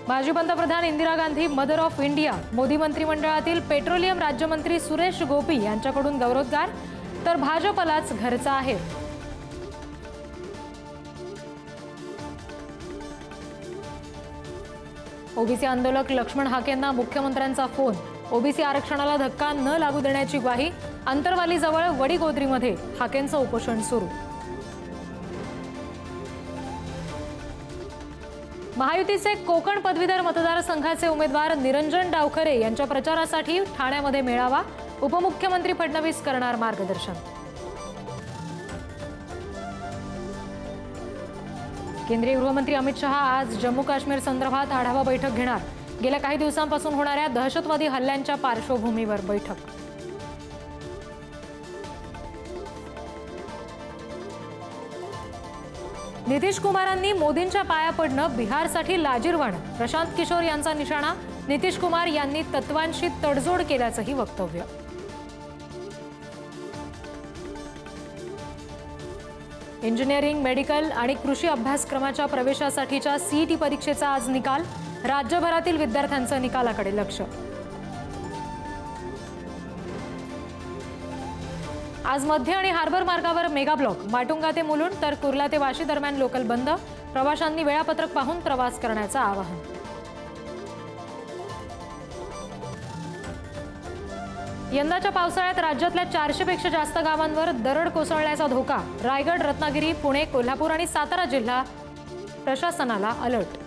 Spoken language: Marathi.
माजी पंतप्रधान Indira Gandhi mother of India Modi मंत्रिमंडळातील पेट्रोलियम राज्यमंत्री सुरेश गोपी यांच्याकडून गौरवोद्गार, तर भाजपलाच घरचा आहे। ओबीसी आंदोलक लक्ष्मण हाकेंना मुख्यमंत्र्यांचा फोन, ओबीसी आरक्षणाला धक्का न लागू देण्याची ग्वाही। अंतरवालीजवळ वडीगोद्रीमध्ये हाकेंचं उपोषण सुरू। महायुतीचे कोकण पदवीधर मतदारसंघाचे उमेदवार निरंजन डावखरे यांच्या प्रचारासाठी ठाण्यामध्ये मेळावा, उपमुख्यमंत्री फडणवीस करणार मार्गदर्शन। केंद्रीय गृहमंत्री अमित शहा आज जम्मू काश्मीर संदर्भात आढावा बैठक घेणार। गेल्या काही दिवसांपासून होणाऱ्या दहशतवादी हल्ल्यांच्या पार्श्वभूमीवर बैठक। नितीश कुमारांनी मोदींच्या पाया पडणं बिहारसाठी लाजिरवाणं, प्रशांत किशोर यांचा निशाणा। नितीश कुमार यांनी तत्वांशी तडजोड केल्याचंही वक्तव्य। इंजिनिअरिंग, मेडिकल आणि कृषी अभ्यासक्रमाच्या प्रवेशासाठीच्या सीईटी परीक्षेचा आज निकाल, राज्यभरातील विद्यार्थ्यांचं निकालाकडे लक्ष। आज मध्य आणि हार्बर मार्गावर मेगा ब्लॉक, माटुंगा ते मुलुंड तर कुर्ला ते वाशी दरम्यान लोकल बंद, प्रवाशांनी वेळापत्रक पाहून प्रवास करण्याचं आवाहन। यंदाच्या पावसाळ्यात राज्यातल्या 400 पेक्षा जास्त गावांवर दरड कोसळण्याचा धोका, रायगड, रत्नागिरी, पुणे, कोल्हापूर आणि सातारा जिल्हा प्रशासनाला अलर्ट।